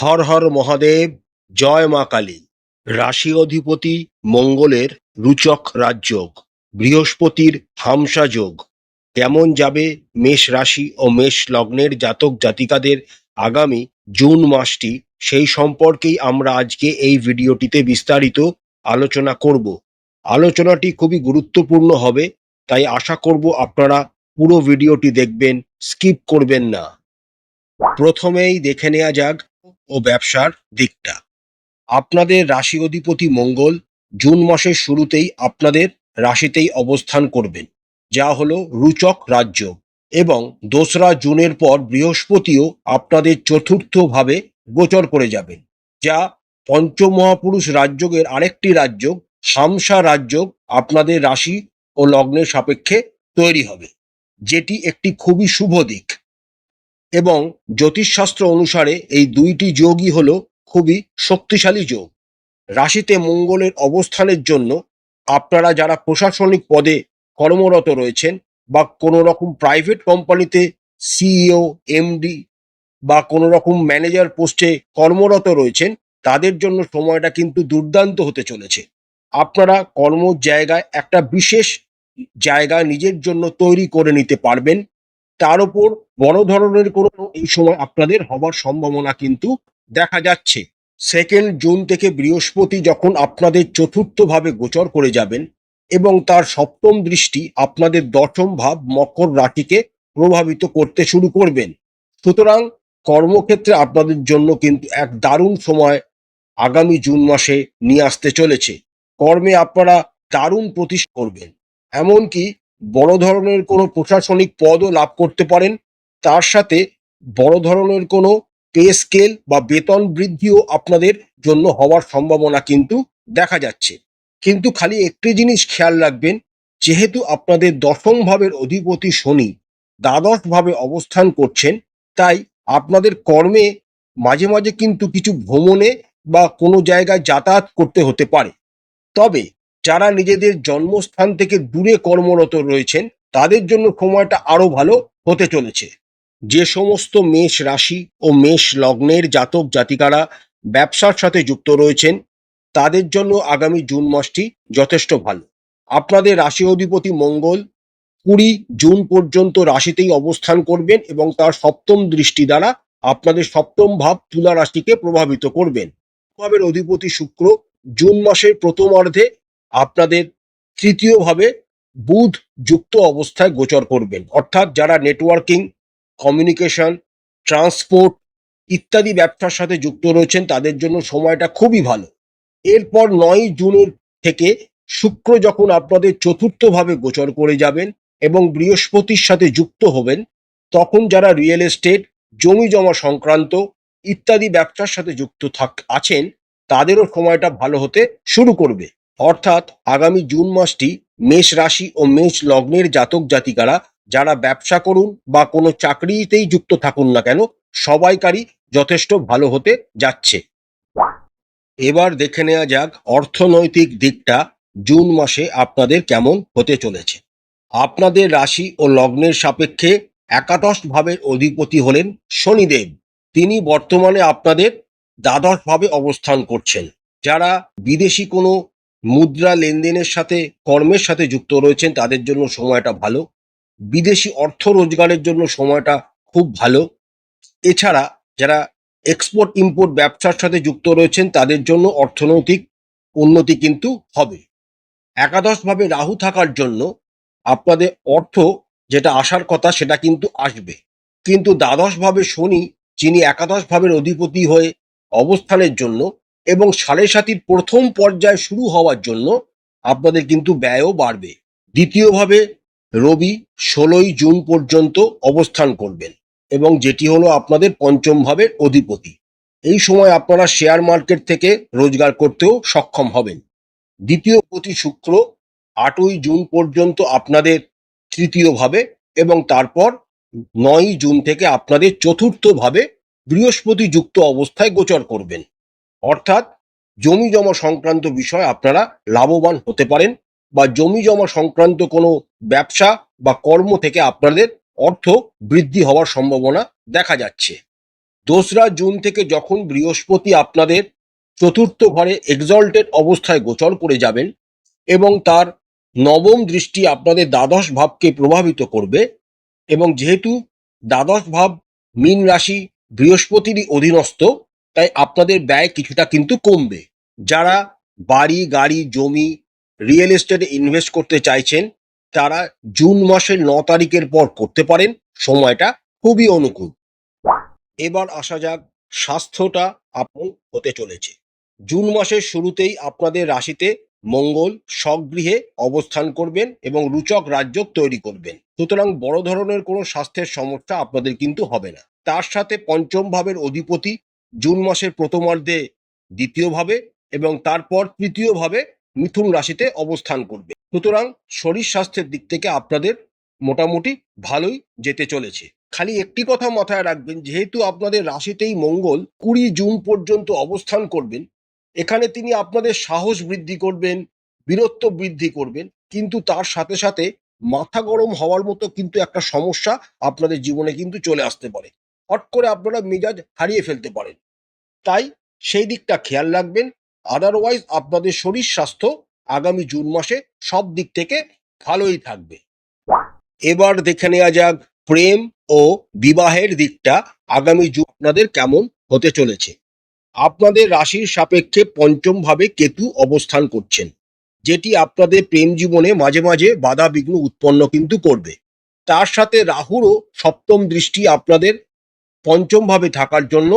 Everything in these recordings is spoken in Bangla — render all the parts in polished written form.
হর হর মহাদেব, জয় মা কালী। রাশি অধিপতি মঙ্গলের রুচক রাজযোগ, বৃহস্পতির হামসা যোগ কেমন যাবে মেষ রাশি ও মেষ লগ্নের জাতক জাতিকাদের আগামী জুন মাসটি, সেই সম্পর্কেই আমরা আজকে এই ভিডিওটিতে বিস্তারিত আলোচনা করব। আলোচনাটি খুবই গুরুত্বপূর্ণ হবে, তাই আশা করব আপনারা পুরো ভিডিওটি দেখবেন, স্কিপ করবেন না। প্রথমেই দেখে নেওয়া যাক ও ব্যবসার দিকটা। আপনাদের রাশি অধিপতি মঙ্গল জুন মাসের শুরুতেই আপনাদের রাশিতেই অবস্থান করবেন, যা হলো রুচক রাজযোগ, এবং 2রা জুনের পর বৃহস্পতিও আপনাদের চতুর্থ ভাবে গোচর করে যাবেন, যা পঞ্চমহাপুরুষ রাজযোগের আরেকটি রাজযোগ, হামসা রাজযোগ আপনাদের রাশি ও লগ্নের সাপেক্ষে তৈরি হবে, যেটি একটি খুবই শুভ দিক। এবং জ্যোতিষশাস্ত্র অনুসারে এই দুইটি যোগই হলো খুবই শক্তিশালী যোগ। রাশিতে মঙ্গলের অবস্থানের জন্য আপনারা যারা প্রশাসনিক পদে কর্মরত রয়েছেন বা কোনো রকম প্রাইভেট কোম্পানিতে সিইও, এমডি বা কোনো রকম ম্যানেজার পোস্টে কর্মরত রয়েছেন, তাদের জন্য সময়টা কিন্তু দুর্দান্ত হতে চলেছে। আপনারা কর্ম জায়গায় একটা বিশেষ জায়গা নিজের জন্য তৈরি করে নিতে পারবেন। তার উপর বড় ধরনের কোনো এই সময় আপনাদের হবার সম্ভাবনা কিন্তু দেখা যাচ্ছে। 2 জুন থেকে বৃহস্পতি যখন আপনাদের চতুর্থ ভাবে গোচর করে যাবেন এবং তার সপ্তম দৃষ্টি আপনাদের দশম ভাব মকর রাশিকে প্রভাবিত করতে শুরু করবেন, সুতরাং কর্মক্ষেত্রে আপনাদের জন্য কিন্তু এক দারুণ সময় আগামী জুন মাসে নিয়ে আসতে চলেছে। কর্মে আপনারা দারুণ প্রতিষ্ঠা করবেন, এমনকি বড় ধরনের কোনো প্রশাসনিক পদও লাভ করতে পারেন। তার সাথে বড় ধরনের কোনো পে স্কেল বা বেতন বৃদ্ধিও আপনাদের জন্য হওয়ার সম্ভাবনা কিন্তু দেখা যাচ্ছে। কিন্তু খালি একটি জিনিস খেয়াল রাখবেন, যেহেতু আপনাদের দশম ভাবের অধিপতি শনি দ্বাদশ ভাবে অবস্থান করছেন, তাই আপনাদের কর্মে মাঝে মাঝে কিন্তু কিছু ভ্রমণে বা কোনো জায়গায় যাতায়াত করতে হতে পারে। তবে যারা নিজেদের জন্মস্থান থেকে দূরে কর্মরত রয়েছেন, তাদের জন্য সময়টা আরো ভালো হতে চলেছে। যে সমস্ত মেষ রাশি ও মেষ লগ্নের জাতক জাতিকারা ব্যবসার সাথে যুক্ত রয়েছেন, তাদের জন্য আগামী জুন মাসটি যথেষ্ট ভালো। আপনাদের রাশি অধিপতি মঙ্গল 20 জুন পর্যন্ত রাশিতেই অবস্থান করবেন এবং তার সপ্তম দৃষ্টি দ্বারা আপনাদের সপ্তম ভাব তুলা রাশিকে প্রভাবিত করবেন। ভাবের অধিপতি শুক্র জুন মাসের প্রথমার্ধে আপনাদের তৃতীয় ভাবে বুধ যুক্ত অবস্থায় গোচর করবেন, অর্থাৎ যারা নেটওয়ার্কিং, কমিউনিকেশন, ট্রান্সপোর্ট ইত্যাদি ব্যবসার সাথে যুক্ত রয়েছেন, তাদের জন্য সময়টা খুবই ভালো। এরপর 9 জুনের থেকে শুক্র যখন আপনাদের চতুর্থ ভাবে গোচর করে যাবেন এবং বৃহস্পতির সাথে যুক্ত হবেন, তখন যারা রিয়েল এস্টেট, জমি জমা সংক্রান্ত ইত্যাদি ব্যবসার সাথে যুক্ত আছেন, তাদেরও সময়টা ভালো হতে শুরু করবে। অর্থাৎ আগামী জুন মাসটি মেষ রাশি ও মেষ লগ্নের জাতক জাতিকারা যারা ব্যবসা করুন বা কোনো চাকরিতেই যুক্ত থাকুন না কেন, সবাইকারই যথেষ্ট ভালো হতে যাচ্ছে। এবার দেখে নেওয়া যাক অর্থনৈতিক দিকটা জুন মাসে আপনাদের কেমন হতে চলেছে। আপনাদের রাশি ও লগ্নের সাপেক্ষে একাদশ ভাবের অধিপতি হলেন শনিদেব। তিনি বর্তমানে আপনাদের দ্বাদশ ভাবে অবস্থান করছেন। যারা বিদেশি কোনো মুদ্রা লেনদেনের সাথে কর্মের সাথে যুক্ত রয়েছেন, তাদের জন্য সময়টা ভালো। বিদেশি অর্থ রোজগারের জন্য সময়টা খুব ভালো। এছাড়া যারা এক্সপোর্ট ইম্পোর্ট ব্যবসার সাথে যুক্ত রয়েছেন, তাদের জন্য অর্থনৈতিক উন্নতি কিন্তু হবে। একাদশ ভাবে রাহু থাকার জন্য আপনাদের অর্থ যেটা আসার কথা সেটা কিন্তু আসবে, কিন্তু দ্বাদশ ভাবে শনি, যিনি একাদশ ভাবের অধিপতি হয়ে অবস্থানের জন্য এবং সাড়ে সাতির প্রথম পর্যায় শুরু হওয়ার জন্য আপনাদের কিন্তু ব্যয়ও বাড়বে। দ্বিতীয়ভাবে রবি 16 জুন পর্যন্ত অবস্থান করবেন এবং যেটি হলো আপনাদের পঞ্চম ভাবের অধিপতি। এই সময় আপনারা শেয়ার মার্কেট থেকে রোজগার করতেও সক্ষম হবেন। দ্বিতীয় পতি শুক্র 8 জুন পর্যন্ত আপনাদের তৃতীয় ভাবে এবং তারপর 9 জুন থেকে আপনাদের চতুর্থ ভাবে বৃহস্পতি যুক্ত অবস্থায় গোচর করবেন। অর্থাৎ জমি জমা সংক্রান্ত বিষয় আপনারা লাভবান হতে পারেন বা জমি জমা সংক্রান্ত কোনো ব্যবসা বা কর্ম থেকে আপনাদের অর্থ বৃদ্ধি হওয়ার সম্ভাবনা দেখা যাচ্ছে। 2রা জুন থেকে যখন বৃহস্পতি আপনাদের চতুর্থ ঘরে এক্সল্টেড অবস্থায় গোচর করে যাবেন এবং তার নবম দৃষ্টি আপনাদের দ্বাদশ ভাবকে প্রভাবিত করবে, এবং যেহেতু দ্বাদশ ভাব মীন রাশি বৃহস্পতিরই অধীনস্থ, তাই আপনাদের ব্যয় কিছুটা কিন্তু কমবে। যারা বাড়ি, গাড়ি, জমি, রিয়েল এস্টেটে ইনভেস্ট করতে চাইছেন তারা জুন মাসের 9 তারিখের পর করতে পারেন, সময়টা খুবই অনুকূল। এবার আসা যাক স্বাস্থ্যটা আপন হতে চলেছে। জুন মাসের শুরুতেই আপনাদের রাশিতে মঙ্গল স্বগৃহে অবস্থান করবেন এবং রুচক রাজযোগ তৈরি করবেন, সুতরাং বড় ধরনের কোনো স্বাস্থ্যের সমস্যা আপনাদের কিন্তু হবে না। তার সাথে পঞ্চম ভাবের অধিপতি জুন মাসের প্রথমার্ধে দ্বিতীয় ভাবে এবং তারপর তৃতীয় ভাবে মিথুন রাশিতে অবস্থান করবে, সুতরাং শরীর স্বাস্থ্যের দিক থেকে আপনাদের মোটামুটি ভালোই যেতে চলেছে। খালি একটি কথা মাথায় রাখবেন, যেহেতু আপনাদের রাশিতেই মঙ্গল 20 জুন পর্যন্ত অবস্থান করবেন, এখানে তিনি আপনাদের সাহস বৃদ্ধি করবেন, বীরত্ব বৃদ্ধি করবেন, কিন্তু তার সাথে সাথে মাথা গরম হওয়ার মতো কিন্তু একটা সমস্যা আপনাদের জীবনে কিন্তু চলে আসতে পারে। হট করে আপনারা মেজাজ হারিয়ে ফেলতে পারেন, তাই সেই দিকটা খেয়াল রাখবেন। আদারওয়াইজ আপনাদের শরীর স্বাস্থ্য আগামী জুন মাসে সব দিক থেকে ভালোই থাকবে। এবার দেখে নেওয়া যাক প্রেম ও বিবাহের দিকটা আগামী জুন আপনাদের কেমন হতে চলেছে। আপনাদের রাশির সাপেক্ষে পঞ্চম ভাবে কেতু অবস্থান করছেন, যেটি আপনাদের প্রেম জীবনে মাঝে মাঝে বাধা বিঘ্ন উৎপন্ন কিন্তু করবে। তার সাথে রাহুরও সপ্তম দৃষ্টি আপনাদের পঞ্চম ভাবে থাকার জন্য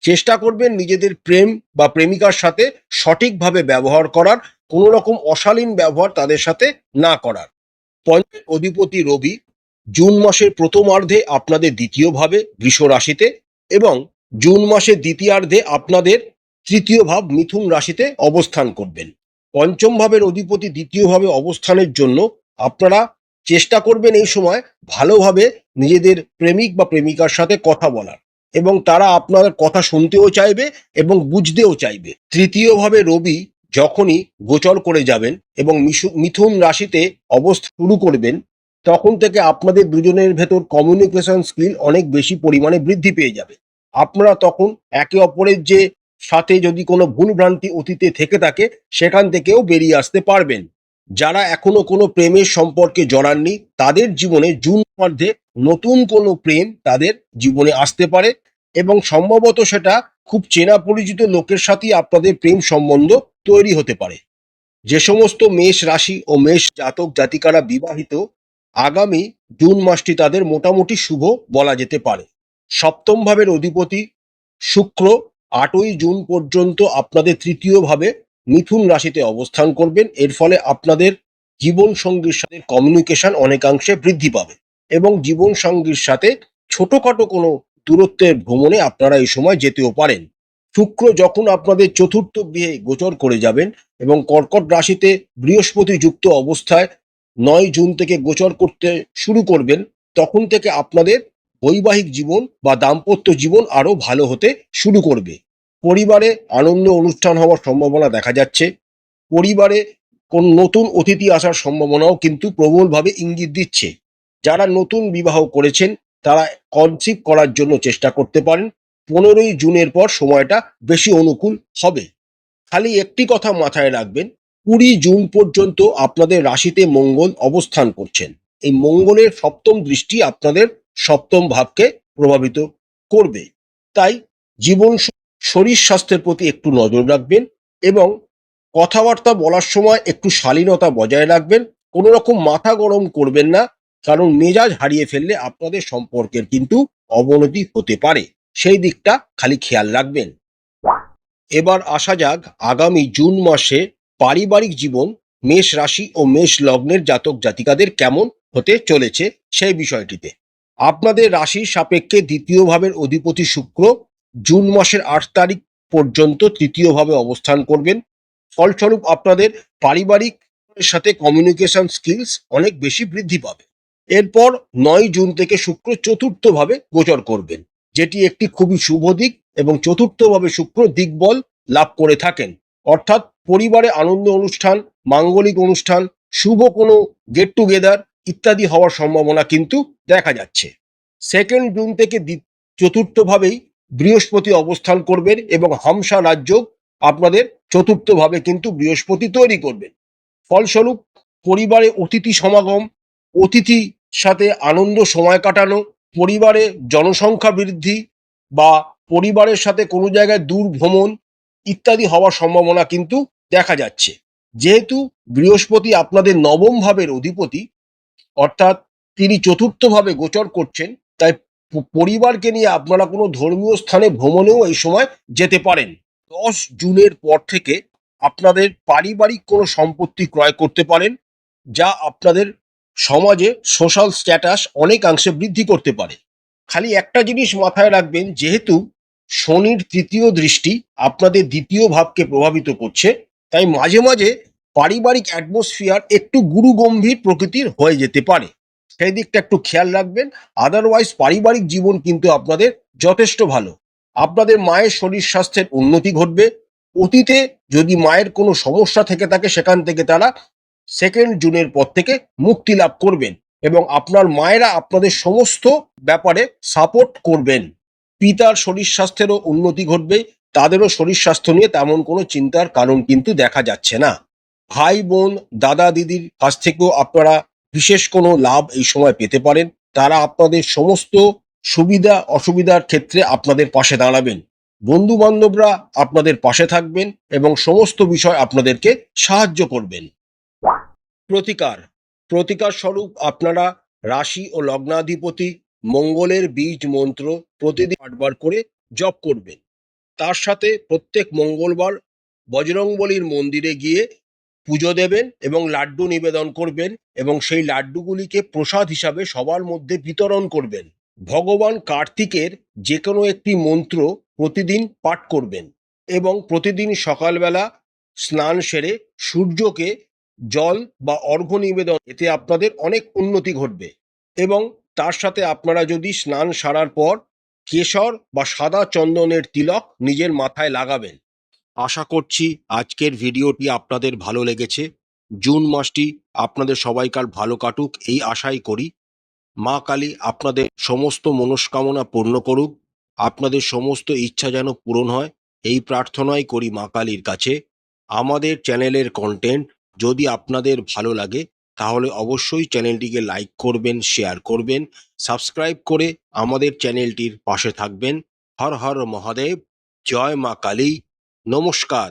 চেষ্টা করবেন নিজেদের প্রেম বা প্রেমিকার সাথে সঠিকভাবে ব্যবহার করার, কোনো রকম অশালীন ব্যবহার তাদের সাথে না করার। পঞ্চমের অধিপতি রবি জুন মাসের প্রথমার্ধে আপনাদের দ্বিতীয় ভাবে বৃষ রাশিতে এবং জুন মাসের দ্বিতীয়ার্ধে আপনাদের তৃতীয় ভাব মিথুন রাশিতে অবস্থান করবেন। পঞ্চম ভাবের অধিপতি দ্বিতীয় ভাবে অবস্থানের জন্য আপনারা চেষ্টা করবেন এই সময় ভালোভাবে নিজেদের প্রেমিক বা প্রেমিকার সাথে কথা বলার, এবং তারা আপনার কথা শুনতেও চাইবে এবং বুঝতেও চাইবে। তৃতীয় ভাবে রবি যখনই গোচর করে যাবেন এবং মিথুন রাশিতে অবস্থান শুরু করবেন, তখন থেকে আপনাদের দুজনের ভেতর কমিউনিকেশন স্কিল অনেক বেশি পরিমাণে বৃদ্ধি পেয়ে যাবে। আপনারা তখন একে অপরের যে সাথে যদি কোনো ভুলভ্রান্তি অতীতে থেকে থাকে সেখান থেকেও বেরিয়ে আসতে পারবেন। যারা এখনো কোনো প্রেমের সম্পর্কে জড়াননি তাদের জীবনে জুন মধ্যে নতুন কোনো প্রেম তাদের জীবনে আসতে পারে, এবং সম্ভবত সেটা খুব চেনা পরিচিত লোকের সাথেই আপনাদের প্রেম সম্বন্ধ তৈরি হতে পারে। যে সমস্ত মেষ রাশি ও মেষ জাতক জাতিকারা বিবাহিত, আগামী জুন মাসটি তাদের মোটামুটি শুভ বলা যেতে পারে। সপ্তম ভাবের অধিপতি শুক্র 8ই জুন পর্যন্ত আপনাদের তৃতীয় ভাবে মিথুন রাশিতে অবস্থান করবেন। এর ফলে আপনাদের জীবন সঙ্গীর সাথে কমিউনিকেশন অনেকাংশে বৃদ্ধি পাবে এবং জীবন সঙ্গীর সাথে ছোটখাটো কোনো দূরত্বের ভ্রমণে আপনারা এই সময় যেতেও পারেন। শুক্র যখন আপনাদের চতুর্থ গৃহে গোচর করে যাবেন এবং কর্কট রাশিতে বৃহস্পতি যুক্ত অবস্থায় 9 জুন থেকে গোচর করতে শুরু করবেন, তখন থেকে আপনাদের বৈবাহিক জীবন বা দাম্পত্য জীবন আরো ভালো হতে শুরু করবে। পরিবারে আনন্দ অনুষ্ঠান হওয়ার সম্ভাবনা দেখা যাচ্ছে। পরিবারে কোন নতুন অতিথি আসার সম্ভাবনাও কিন্তু প্রবলভাবে ইঙ্গিত দিচ্ছে। যারা নতুন বিবাহ করেছেন তারা কনসিভ করার জন্য চেষ্টা করতে পারেন। 15ই জুনের পর সময়টা বেশি অনুকূল হবে। খালি একটি কথা মাথায় রাখবেন, 20 জুন পর্যন্ত আপনাদের রাশিতে মঙ্গল অবস্থান করছেন। এই মঙ্গলের সপ্তম দৃষ্টি আপনাদের সপ্তম ভাবকে প্রভাবিত করবে, তাই জীবন শরীর স্বাস্থ্যের প্রতি একটু নজর রাখবেন এবং কথাবার্তা বলার সময় একটু শালীনতা বজায় রাখবেন। কোনো রকম মাথা গরম করবেন না, কারণ মেজাজ হারিয়ে ফেললে আপনাদের সম্পর্কের কিন্তু অবনতি হতে পারে, সেই দিকটা খালি খেয়াল রাখবেন। এবার আসা যাক আগামী জুন মাসে পারিবারিক জীবন মেষ রাশি ও মেষ লগ্নের জাতক জাতিকাদের কেমন হতে চলেছে সেই বিষয়টিতে। আপনাদের রাশির সাপেক্ষে দ্বিতীয় ভাবের অধিপতি শুক্র জুন মাসের 8 তারিখ পর্যন্ত তৃতীয় ভাবে অবস্থান করবেন। ফলস্বরূপ আপনাদের পারিবারিক সাথে কমিউনিকেশন স্কিলস অনেক বেশি বৃদ্ধি পাবে। এরপর 9 জুন থেকে শুক্র চতুর্থ ভাবে গোচর করবেন, যেটি একটি খুবই শুভ দিক, এবং চতুর্থ ভাবে শুক্র দিকবল লাভ করে থাকেন, অর্থাৎ পরিবারে আনন্দ অনুষ্ঠান, মাঙ্গলিক অনুষ্ঠান, শুভ কোনো গেট টুগেদার ইত্যাদি হওয়ার সম্ভাবনা কিন্তু দেখা যাচ্ছে। 2nd জুন থেকে চতুর্থ ভাবেই বৃহস্পতি অবস্থান করবেন এবং হামসা রাজযোগ আপনাদের চতুর্থভাবে কিন্তু বৃহস্পতি তৈরি করবেন। ফলস্বরূপ পরিবারে অতিথি সমাগম, অতিথির সাথে আনন্দ সময় কাটানো, পরিবারে জনসংখ্যা বৃদ্ধি বা পরিবারের সাথে কোনো জায়গায় দূর ভ্রমণ ইত্যাদি হওয়ার সম্ভাবনা কিন্তু দেখা যাচ্ছে। যেহেতু বৃহস্পতি আপনাদের নবম ভাবের অধিপতি, অর্থাৎ তিনি চতুর্থভাবে গোচর করছেন, তাই পরিবারকে নিয়ে আপনারা কোনো ধর্মীয় স্থানে ভ্রমণেও এই সময় যেতে পারেন। 10 জুনের পর থেকে আপনাদের পারিবারিক কোনো সম্পত্তি ক্রয় করতে পারেন, যা আপনাদের সমাজে সোশ্যাল স্ট্যাটাস অনেকাংশে বৃদ্ধি করতে পারে। খালি একটা জিনিস মাথায় রাখবেন, যেহেতু শনির তৃতীয় দৃষ্টি আপনাদের দ্বিতীয় ভাবকে প্রভাবিত করছে, তাই মাঝে মাঝে পারিবারিক অ্যাটমসফিয়ার একটু গুরুগম্ভীর প্রকৃতির হয়ে যেতে পারে, সেই দিকটা একটু খেয়াল রাখবেন। আদারওয়াইজ পারিবারিক জীবন কিন্তু আপনাদের যথেষ্ট ভালো। আপনাদের মায়ের শরীর স্বাস্থ্যের উন্নতি ঘটবে। অতীতে যদি মায়ের কোনো সমস্যা থেকে থাকে, সেখান থেকে তারা 2 জুনের পর থেকে মুক্তি লাভ করবেন এবং আপনার মায়েরা আপনাদের সমস্ত ব্যাপারে সাপোর্ট করবেন। পিতার শরীর স্বাস্থ্যেরও উন্নতি ঘটবে, তাদেরও শরীর স্বাস্থ্য নিয়ে তেমন কোনো চিন্তার কারণ কিন্তু দেখা যাচ্ছে না। ভাই বোন, দাদা দিদির কাছ থেকেও আপনারা বিশেষ কোনো লাভ এই সময় পেতে পারেন। তারা আপনাদের সমস্ত সুবিধা অসুবিধার ক্ষেত্রে আপনাদের পাশে দাঁড়াবেন। বন্ধু বান্ধবরা আপনাদের পাশে থাকবেন এবং সমস্ত বিষয় আপনাদেরকে সাহায্য করবেন। প্রতিকার প্রতিকার স্বরূপ আপনারা রাশি ও লগ্নাধিপতি মঙ্গলের বীজ মন্ত্র প্রতিদিন 8 বার করে জপ করবেন। তার সাথে প্রত্যেক মঙ্গলবার বজরংবলীর মন্দিরে গিয়ে পুজো দেবেন এবং লাড্ডু নিবেদন করবেন এবং সেই লাড্ডুগুলিকে প্রসাদ হিসাবে সবার মধ্যে বিতরণ করবেন। ভগবান কার্তিকের যে কোনো একটি মন্ত্র প্রতিদিন পাঠ করবেন এবং প্রতিদিন সকালবেলা স্নান সেরে সূর্যকে জল বা অর্ঘ্য নিবেদন, এতে আপনাদের অনেক উন্নতি ঘটবে। এবং তার সাথে আপনারা যদি স্নান সারার পর কেশর বা সাদা চন্দনের তিলক নিজের মাথায় লাগাবেন। আশা করছি আজকের ভিডিওটি আপনাদের ভালো লেগেছে। জুন মাসটি আপনাদের সবাইকার ভালো কাটুক এই আশাই করি। মা কালী আপনাদের সমস্ত মনস্কামনা পূর্ণ করুক, আপনাদের সমস্ত ইচ্ছা যেন পূরণ হয় এই প্রার্থনাই করি মা কালীর কাছে। আমাদের চ্যানেলের কন্টেন্ট যদি আপনাদের ভালো লাগে তাহলে অবশ্যই চ্যানেলটিকে লাইক করবেন, শেয়ার করবেন, সাবস্ক্রাইব করে আমাদের চ্যানেলটির পাশে থাকবেন। হর হর মহাদেব, জয় মা কালী, নমস্কার।